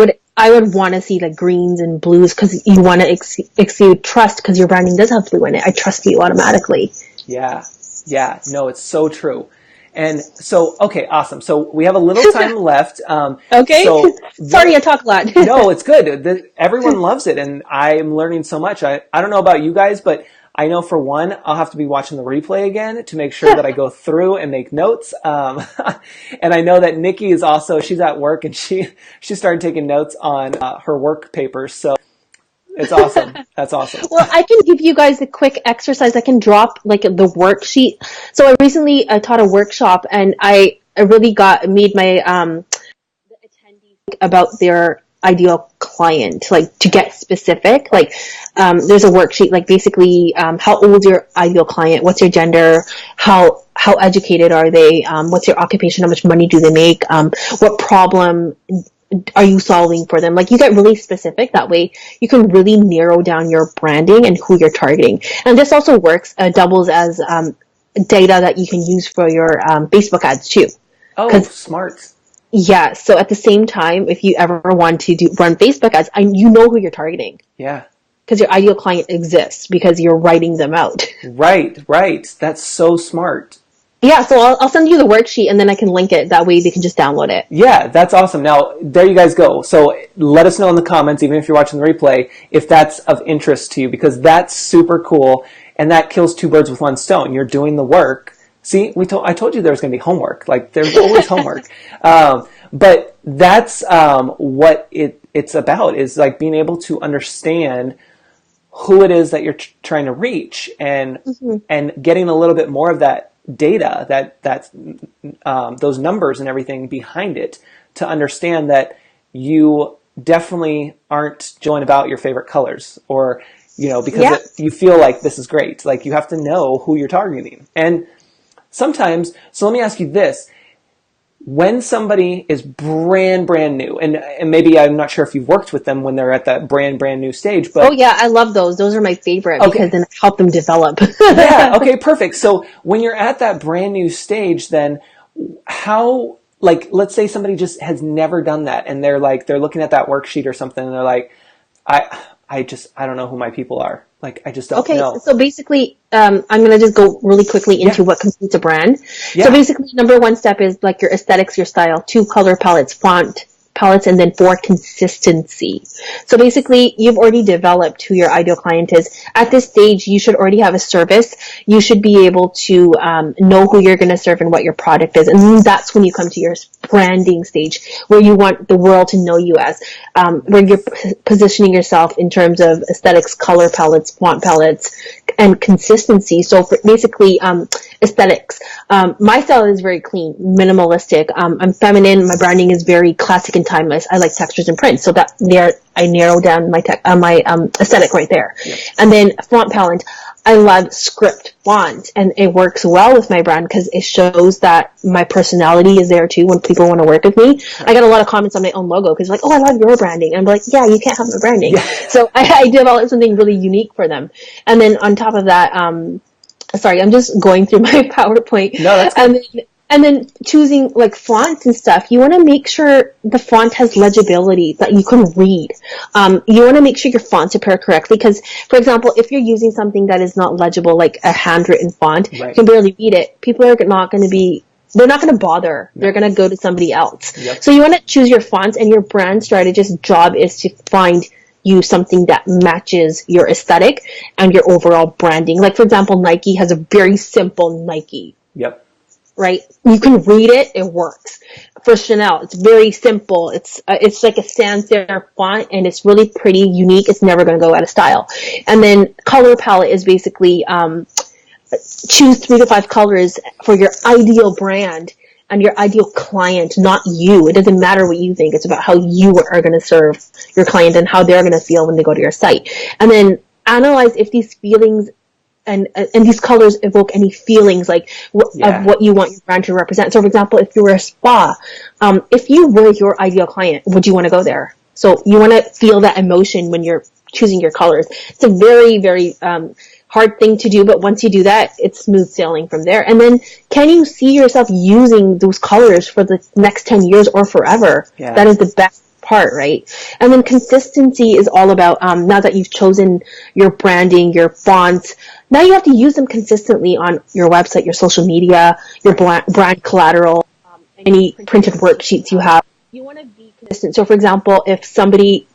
would want to see like greens and blues because you want to exude trust because your branding does have blue in it. I trust you automatically. Yeah. No, it's so true. And so, okay, awesome. So we have a little time left. Okay. So sorry, I talk a lot. No, it's good. Everyone loves it, and I'm learning so much. I don't know about you guys, but I know for one, I'll have to be watching the replay again to make sure that I go through and make notes. And I know that Nikki is also, she's at work and she started taking notes on her work papers. So it's awesome. That's awesome. Well, I can give you guys a quick exercise. I can drop like the worksheet. So I recently taught a workshop and I really made my the attendees think about their ideal client, like to get specific. Like there's a worksheet, like basically how old is your ideal client, what's your gender, how educated are they, what's your occupation, how much money do they make, what problem are you solving for them. Like you get really specific, that way you can really narrow down your branding and who you're targeting. And this also works, doubles as data that you can use for your Facebook ads too. Oh, smart. Yeah, so at the same time, if you ever want to run Facebook ads, you know who you're targeting. Yeah. Because your ideal client exists because you're writing them out. Right. That's so smart. Yeah, so I'll send you the worksheet and then I can link it. That way they can just download it. Yeah, that's awesome. Now, there you guys go. So let us know in the comments, even if you're watching the replay, if that's of interest to you, because that's super cool and that kills two birds with one stone. You're doing the work. See, I told you there was going to be homework. Like, there's always homework. But that's what it's about, is like being able to understand who it is that you're trying to reach and getting a little bit more of that data, that's those numbers and everything behind it, to understand that you definitely aren't going about your favorite colors or, because you feel like this is great. Like, you have to know who you're targeting. And sometimes, so let me ask you this. When somebody is brand new, and maybe I'm not sure if you've worked with them when they're at that brand new stage, but... Oh yeah, I love those. Those are my favorite because then I help them develop. Yeah, okay, perfect. So when you're at that brand new stage, then how, like, let's say somebody just has never done that and they're looking at that worksheet or something and they're like, I don't know who my people are. Like, I just don't know. Okay, so basically, I'm going to just go really quickly into what completes a brand. Yeah. So basically, number one step is like your aesthetics, your style, 2 color palettes, font, palettes, and then 4, consistency. So basically, you've already developed who your ideal client is. At this stage, you should already have a service. You should be able to know who you're going to serve and what your product is. And that's when you come to your branding stage, where you want the world to know you as, where you're positioning yourself in terms of aesthetics, color palettes, font palettes, and consistency. So for basically, aesthetics. My style is very clean, minimalistic. I'm feminine. My branding is very classic and timeless. I like textures and prints. So that there, I narrow down my aesthetic right there. Yes. And then font palette. I love script font, and it works well with my brand because it shows that my personality is there too when people want to work with me. Right. I got a lot of comments on my own logo because like, oh, I love your branding. And I'm like, yeah, you can't have my branding. Yeah. So I developed something really unique for them. And then on top of that, sorry, I'm just going through my PowerPoint. No, that's good. And then choosing like fonts and stuff, you want to make sure the font has legibility that you can read. You want to make sure your fonts appear correctly because, for example, if you're using something that is not legible, like a handwritten font, right, you can barely read it. People are not going to be, they're not going to bother. No. They're going to go to somebody else. Yep. So you want to choose your fonts, and your brand strategist's job is to find you something that matches your aesthetic and your overall branding. Like, for example, Nike has a very simple Nike. Yep. Right? You can read it, it works. For Chanel, it's very simple. It's like a sans serif font, and it's really pretty, unique. It's never going to go out of style. And then color palette is basically choose 3 to 5 colors for your ideal brand and your ideal client, not you. It doesn't matter what you think. It's about how you are going to serve your client and how they're going to feel when they go to your site. And then analyze if these feelings and these colors evoke any feelings like of what you want your brand to represent. So, for example, if you were a spa, if you were your ideal client, would you want to go there? So you want to feel that emotion when you're choosing your colors. It's a very, very hard thing to do, but once you do that, it's smooth sailing from there. And then, can you see yourself using those colors for the next 10 years or forever? Yeah. That is the best part, right? And then consistency is all about, now that you've chosen your branding, your fonts, now you have to use them consistently on your website, your social media, your brand collateral, any printed worksheets you have. You want to be consistent. So, for example, if somebody,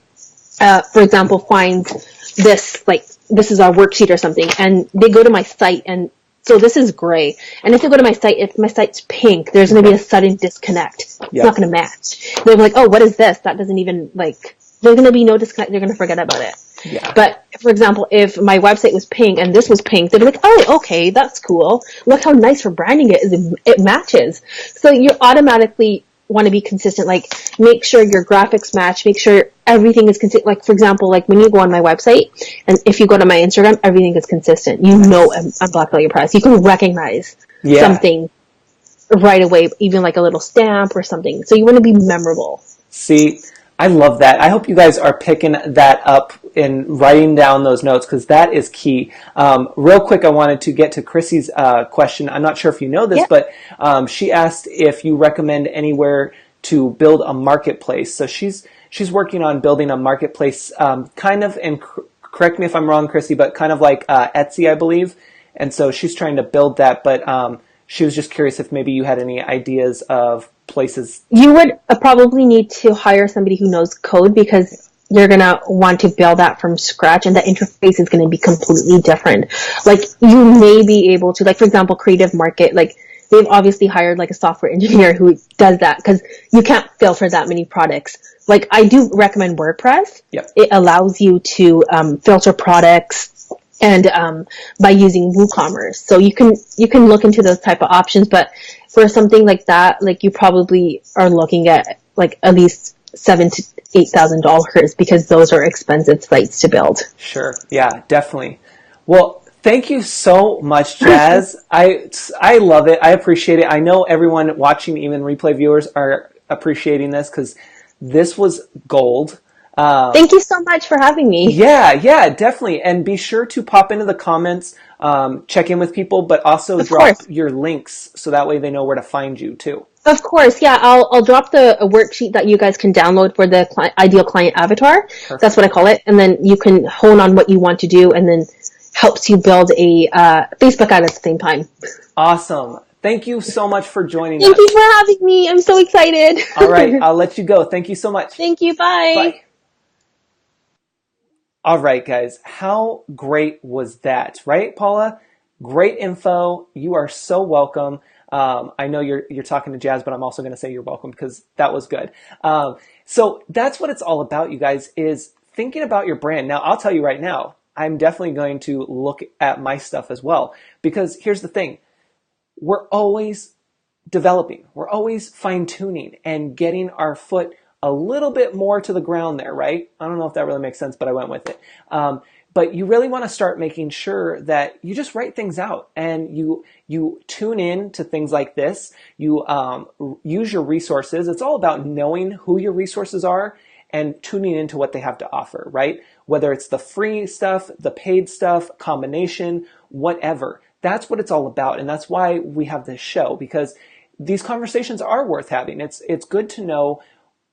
finds this, like, this is our worksheet or something, and they go to my site, and so this is gray. And if they go to my site, if my site's pink, there's going to be a sudden disconnect. It's not going to match. They're like, oh, what is this? That doesn't even, like, there's going to be no disconnect. They're going to forget about it. Yeah. But, for example, if my website was pink and this was pink, they'd be like, oh, okay, that's cool. Look how nice her branding is. It matches. So you automatically want to be consistent. Like, make sure your graphics match. Make sure everything is consistent. Like, for example, like when you go on my website and if you go to my Instagram, everything is consistent. You know I'm Black Dahlia Press. You can recognize something right away, even like a little stamp or something. So you want to be memorable. See, I love that. I hope you guys are picking that up and writing down those notes because that is key. Real quick, I wanted to get to Chrissy's question. I'm not sure if you know this, but she asked if you recommend anywhere to build a marketplace. So she's working on building a marketplace, kind of, and correct me if I'm wrong, Chrissy, but kind of like Etsy, I believe. And so she's trying to build that, but she was just curious if maybe you had any ideas of places. You would probably need to hire somebody who knows code because you're going to want to build that from scratch and the interface is going to be completely different. Like, you may be able to, like, for example, Creative Market, like, they've obviously hired, like, a software engineer who does that because you can't filter that many products. Like, I do recommend WordPress. Yep. It allows you to filter products and by using WooCommerce. So you can look into those type of options, but for something like that, like, you probably are looking at like at least $7,000 to $8,000 because those are expensive sites to build. Sure. Yeah, definitely. Well, thank you so much, Jas. I love it. I appreciate it. I know everyone watching, even replay viewers, are appreciating this because this was gold. Thank you so much for having me. Yeah, definitely. And be sure to pop into the comments, check in with people, but also drop your links so that way they know where to find you too. Of course, yeah. I'll drop a worksheet that you guys can download for the ideal client avatar. Perfect. That's what I call it. And then you can hone on what you want to do and then helps you build a Facebook ad at the same time. Awesome. Thank you so much for joining Thank us. you for having me. I'm so excited. All right, I'll let you go. Thank you so much. Thank you. Bye. Bye. All right, guys, how great was that, right, Paula? Great info. You are so welcome. I know you're talking to Jas, but I'm also going to say you're welcome because that was good. So that's what it's all about, you guys, is thinking about your brand. Now, I'll tell you right now, I'm definitely going to look at my stuff as well, because here's the thing. We're always developing. We're always fine tuning and getting our foot a little bit more to the ground there, right? I don't know if that really makes sense, but I went with it. But you really want to start making sure that you just write things out and you tune in to things like this. You use your resources. It's all about knowing who your resources are and tuning into what they have to offer, right? Whether it's the free stuff, the paid stuff, combination, whatever. That's what it's all about. And that's why we have this show, because these conversations are worth having. It's good to know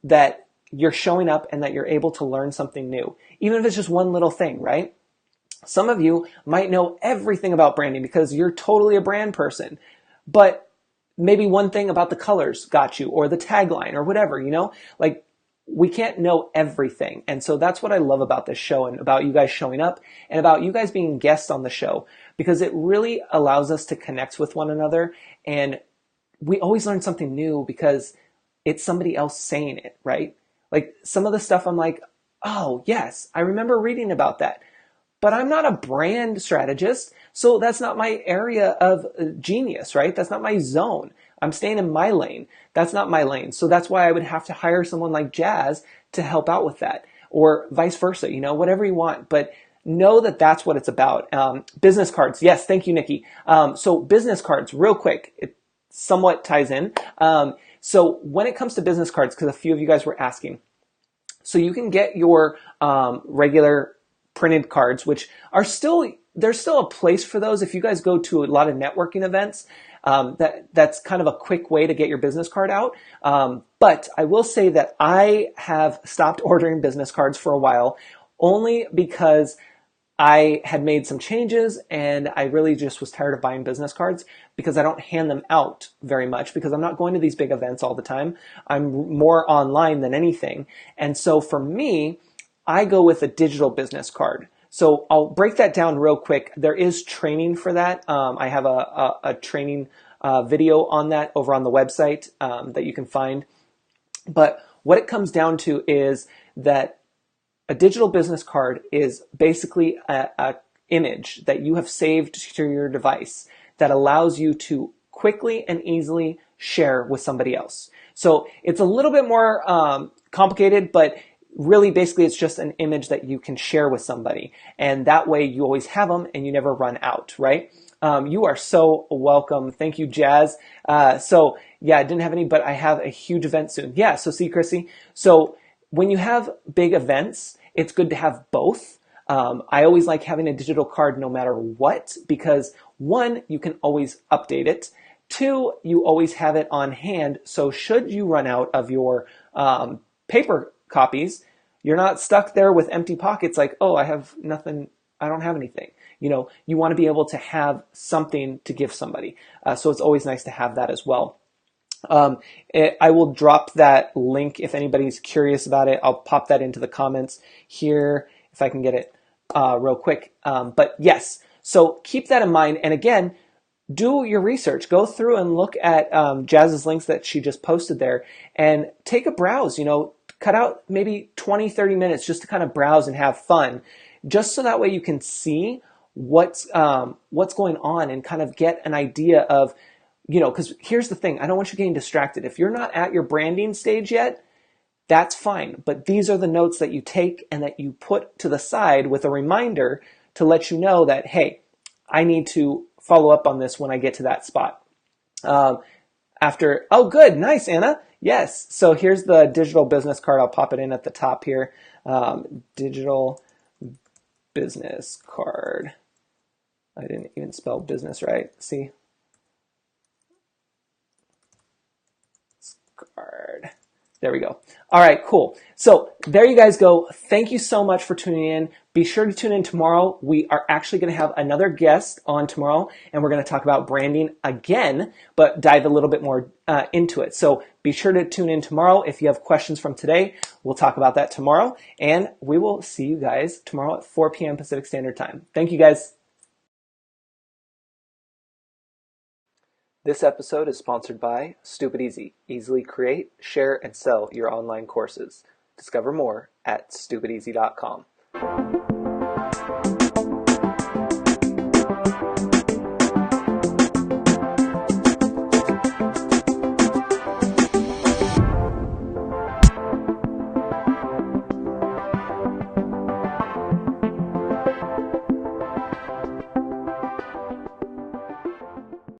that you're showing up and that you're able to learn something new, even if it's just one little thing, right? Some of you might know everything about branding because you're totally a brand person, but maybe one thing about the colors got you, or the tagline, or whatever, like we can't know everything. And so that's what I love about this show and about you guys showing up and about you guys being guests on the show, because it really allows us to connect with one another. And we always learn something new because it's somebody else saying it, right? Like some of the stuff I'm like, oh yes, I remember reading about that, but I'm not a brand strategist. So that's not my area of genius, right? That's not my zone. I'm staying in my lane. That's not my lane. So that's why I would have to hire someone like Jas to help out with that, or vice versa, whatever you want. But know that that's what it's about. Business cards. Yes. Thank you, Nikki. So business cards, real quick, it somewhat ties in. So when it comes to business cards, because a few of you guys were asking, so you can get your regular printed cards, which are there's still a place for those. If you guys go to a lot of networking events, that's kind of a quick way to get your business card out. But I will say that I have stopped ordering business cards for a while, only because I had made some changes and I really just was tired of buying business cards because I don't hand them out very much because I'm not going to these big events all the time. I'm more online than anything. And so for me, I go with a digital business card. So I'll break that down real quick. There is training for that. I have a training video on that over on the website that you can find. But what it comes down to is that a digital business card is basically a image that you have saved to your device that allows you to quickly and easily share with somebody else. So it's a little bit more complicated, but really basically it's just an image that you can share with somebody. And that way you always have them and you never run out, right? You are so welcome. Thank you, Jas. So yeah, I didn't have any, but I have a huge event soon. Yeah, so see, Chrissy. So when you have big events, it's good to have both. I always like having a digital card no matter what, because one, you can always update it. Two, you always have it on hand. So should you run out of your paper copies, you're not stuck there with empty pockets like, oh, I have nothing, I don't have anything. You want to be able to have something to give somebody. So it's always nice to have that as well. I will drop that link if anybody's curious about it. I'll pop that into the comments here if I can get it real quick. But yes, so keep that in mind. And again, do your research. Go through and look at Jas's links that she just posted there and take a browse. Cut out maybe 20, 30 minutes just to kind of browse and have fun, just so that way you can see what's going on and kind of get an idea of, because here's the thing, I don't want you getting distracted. If you're not at your branding stage yet, that's fine. But these are the notes that you take and that you put to the side with a reminder to let you know that, hey, I need to follow up on this when I get to that spot. Oh, good. Nice, Anna. Yes. So here's the digital business card. I'll pop it in at the top here. Digital business card. I didn't even spell business right. See? Card. There we go. All right, cool. So there you guys go. Thank you so much for tuning in. Be sure to tune in tomorrow. We are actually going to have another guest on tomorrow, and we're going to talk about branding again, but dive a little bit more into it. So be sure to tune in tomorrow. If you have questions from today, we'll talk about that tomorrow, and we will see you guys tomorrow at 4 p.m. Pacific Standard Time. Thank you, guys. This episode is sponsored by Stupid Easy. Easily create, share, and sell your online courses. Discover more at stupideasy.com.